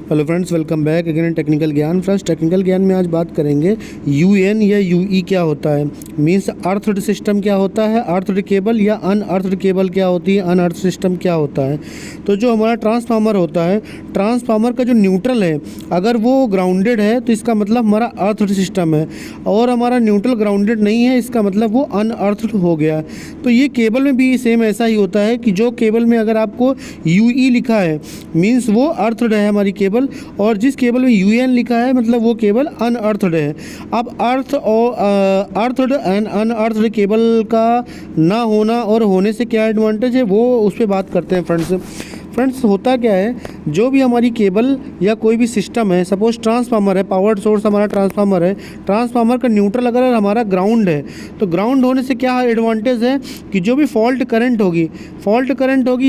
Hello friends, welcome back again technical ज्ञान। Friends, technical ज्ञान में आज बात करेंगे यूएन या यूई क्या होता है, मींस अर्थड सिस्टम क्या होता है, अर्थड केबल या अनअर्थड केबल क्या होती है, अनअर्थ सिस्टम क्या होता है। तो जो हमारा ट्रांसफार्मर होता है, ट्रांसफार्मर का जो न्यूट्रल है अगर वो ग्राउंडेड है तो इसका मतलब हमारा अर्थड सिस्टम है, और हमारा न्यूट्रल ग्राउंडेड नहीं है इसका मतलब वो अनअर्थड हो गया। तो ये केबल में भी सेम ऐसा ही होता है कि जो केबल में अगर आपको यूई लिखा है मींस वो अर्थड है हमारी केबल, और जिस केबल में यूएन लिखा है मतलब वो केबल अनअर्थड है। अब अर्थ और अर्थड एंड अनअर्थड केबल का ना होना और होने से क्या एडवांटेज है वो उस पर बात करते हैं। फ्रेंड्स होता क्या है, जो भी हमारी केबल या कोई भी सिस्टम है, सपोज ट्रांसफार्मर है, पावर सोर्स हमारा ट्रांसफार्मर है, ट्रांसफार्मर का न्यूट्रल अगर हमारा ग्राउंड है तो ग्राउंड होने से क्या एडवांटेज है कि जो भी फॉल्ट करंट होगी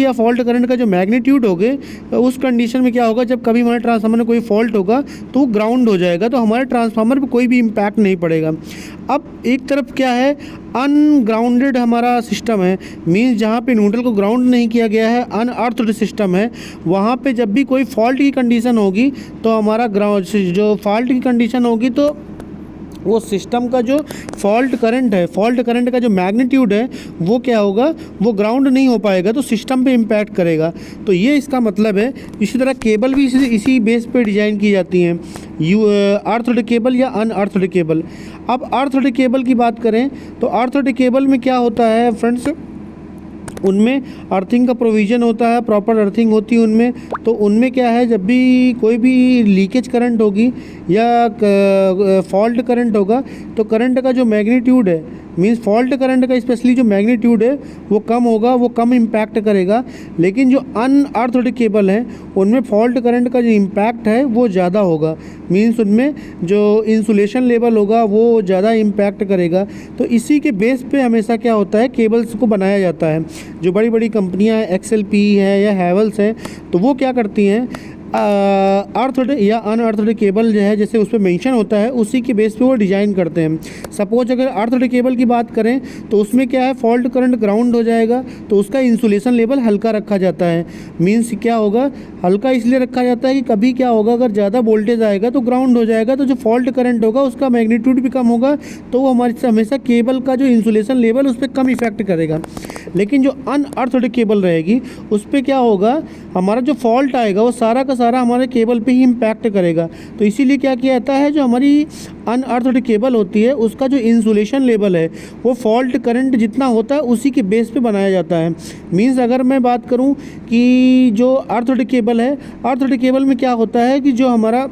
या फॉल्ट करंट का जो मैग्नीट्यूड होगे उस कंडीशन में क्या होगा, जब कभी हमारे ट्रांसफार्मर में कोई फॉल्ट होगा तो वो ग्राउंड हो जाएगा, तो हमारे ट्रांसफार्मर पर कोई भी इम्पैक्ट नहीं पड़ेगा। अब एक तरफ क्या है, अनग्राउंडेड हमारा सिस्टम है, मींस जहाँ पे न्यूट्रल को ग्राउंड नहीं किया गया है, अनअर्थड सिस्टम है, वहाँ पे जब भी कोई फॉल्ट की कंडीशन होगी तो हमारा ग्राउंड जो फॉल्ट की कंडीशन होगी तो वो सिस्टम का जो फॉल्ट करंट का जो मैग्नीट्यूड है वो क्या होगा, वो ग्राउंड नहीं हो पाएगा, तो सिस्टम पे इम्पैक्ट करेगा। तो ये इसका मतलब है। इसी तरह केबल भी इसी बेस पे डिज़ाइन की जाती हैं, अर्थड केबल या अनअर्थड केबल। अब अर्थड केबल की बात करें तो अर्थड केबल में क्या होता है फ्रेंड्स, उनमें अर्थिंग का प्रोविज़न होता है, प्रॉपर अर्थिंग होती है उनमें। तो उनमें क्या है, जब भी कोई भी लीकेज करंट होगी या फॉल्ट करंट होगा तो करंट का जो मैग्नीट्यूड है, मींस फॉल्ट करंट का स्पेशली जो मैग्नीट्यूड है वो कम होगा, वो कम इम्पैक्ट करेगा। लेकिन जो अनअर्थड केबल है उनमें फॉल्ट करंट का जो इम्पैक्ट है वो ज़्यादा होगा, मींस उनमें जो इंसुलेशन लेवल होगा वो ज़्यादा इम्पैक्ट करेगा। तो इसी के बेस पे हमेशा क्या होता है, केबल्स को बनाया जाता है। जो बड़ी बड़ी कंपनियां XLP है या हैवेल्स है तो वो क्या करती हैं, अर्थड या अनअर्थड केबल जो है जैसे उस पर मेंशन होता है उसी के बेस पे वो डिज़ाइन करते हैं। सपोज अगर अर्थड केबल की बात करें तो उसमें क्या है, फॉल्ट करंट ग्राउंड हो जाएगा तो उसका इंसुलेशन लेवल हल्का रखा जाता है। मींस क्या होगा, हल्का इसलिए रखा जाता है कि कभी क्या होगा, अगर ज़्यादा वोल्टेज आएगा तो ग्राउंड हो जाएगा, तो जो फॉल्ट करंट होगा उसका मैग्नीट्यूड भी कम होगा, तो वो हमारे हमेशा केबल का जो इंसुलेशन लेवल उस पर कम इफेक्ट करेगा। लेकिन जो अनअर्थड केबल रहेगी उस पर क्या होगा, हमारा जो फॉल्ट आएगा वो सारा का सारा हमारे केबल पे ही इम्पैक्ट करेगा। तो इसीलिए क्या किया जाता है, जो हमारी अनअर्थड केबल होती है उसका जो इंसुलेशन लेवल है वो फॉल्ट करंट जितना होता है उसी के बेस पे बनाया जाता है। मींस अगर मैं बात करूं कि जो अर्थड केबल है, अर्थड केबल में क्या होता है कि जो हमारा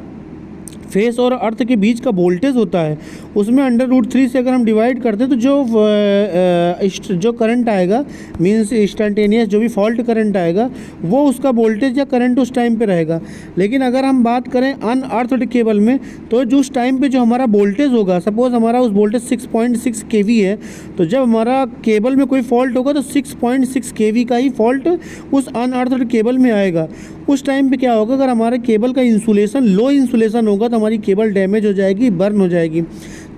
फेस और अर्थ के बीच का वोल्टेज होता है उसमें √3 से अगर हम डिवाइड करते हैं तो जो करंट आएगा, मींस इंस्टेंटेनियस जो भी फॉल्ट करंट आएगा वो उसका वोल्टेज या करंट उस टाइम पे रहेगा। लेकिन अगर हम बात करें अनअर्थड केबल में तो जो उस टाइम पे जो हमारा वोल्टेज होगा, सपोज हमारा उस वोल्टेज 6.6 kV है, तो जब हमारा केबल में कोई फॉल्ट होगा तो 6.6 kV का ही फॉल्ट उस अनअर्थड केबल में आएगा। उस टाइम पे क्या होगा, अगर हमारे केबल का इंसुलेशन लो इंसुलेशन होगा तो हमारी केबल डैमेज हो जाएगी, बर्न हो जाएगी।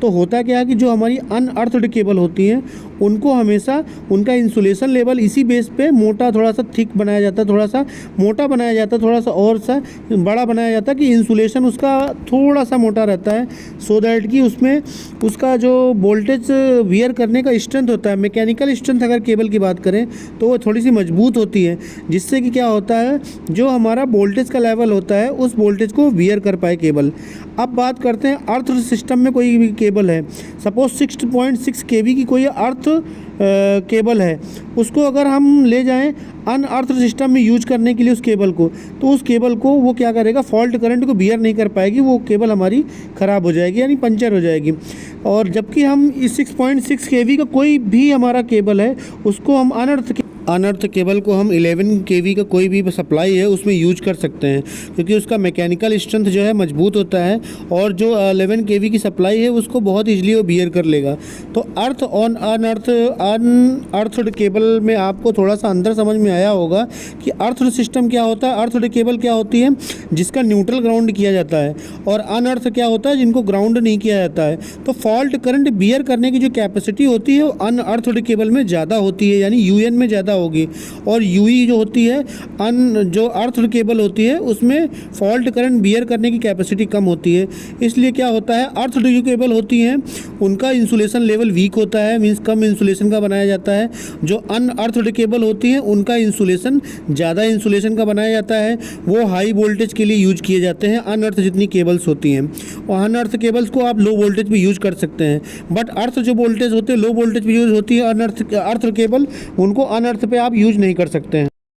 तो होता क्या है कि जो हमारी अनअर्थड केबल होती हैं उनको हमेशा उनका इंसुलेशन लेवल इसी बेस पे मोटा, थोड़ा सा थिक बनाया जाता है, थोड़ा सा मोटा बनाया जाता है, थोड़ा सा और सा बड़ा बनाया जाता है कि इंसुलेशन उसका थोड़ा सा मोटा रहता है, सो दैट कि उसमें उसका जो वोल्टेज वियर करने का स्ट्रेंथ होता है, मैकेनिकल स्ट्रेंथ अगर केबल की बात करें तो वो थोड़ी सी मजबूत होती है, जिससे कि क्या होता है, जो हमारा वोल्टेज का लेवल होता है उस वोल्टेज को वियर कर पाए केबल। अब बात करते हैं अर्थ सिस्टम में कोई भी केबल है, सपोज 6.6 kV की कोई अर्थ केबल है, उसको अगर हम ले जाएं अनअर्थ सिस्टम में यूज करने के लिए उस केबल को, तो उस केबल को वो क्या करेगा, फॉल्ट करंट को बियर नहीं कर पाएगी, वो केबल हमारी ख़राब हो जाएगी यानी पंचर हो जाएगी। और जबकि हम इस 6.6 kV का कोई भी हमारा केबल है उसको हम अनर्थ केबल को हम 11 kV का कोई भी सप्लाई है उसमें यूज कर सकते हैं, क्योंकि उसका मैकेनिकल स्ट्रेंथ जो है मजबूत होता है और जो 11 kV की सप्लाई है उसको बहुत ईजिली वो बियर कर लेगा। तो अर्थ ऑन अनअर्थड केबल में आपको थोड़ा सा अंदर समझ में आया होगा कि अर्थड सिस्टम क्या होता है, अर्थड केबल क्या होती है जिसका न्यूट्रल ग्राउंड किया जाता है, और अनअर्थ क्या होता है जिनको ग्राउंड नहीं किया जाता है। तो फॉल्ट करंट बियर करने की जो कैपेसिटी होती है वो अनअर्थड केबल में ज़्यादा होती है, यानी यूएन में ज़्यादा होगी। और यूई जो होती है जो अर्थ केबल होती है उसमें फॉल्ट करंट बियर करने की कैपेसिटी कम होती है। इसलिए क्या होता है, अर्थ जो केबल होती हैं उनका इंसुलेशन लेवल वीक होता है, मीन्स कम इंसुलेशन का बनाया जाता है। जो अनअर्थड केबल होती हैं उनका इंसुलेशन ज़्यादा इंसुलेशन का बनाया जाता है, वो हाई वोल्टेज के लिए यूज किए जाते हैं अनअर्थ जितनी केबल्स होती हैं। और अनअर्थ केबल्स को आप लो वोल्टेज पे यूज कर सकते हैं, बट अर्थ जो वोल्टेज होते हैं लो वोल्टेज पे यूज होती है अर्थ केबल, उनको अनअर्थ पे आप यूज नहीं कर सकते हैं।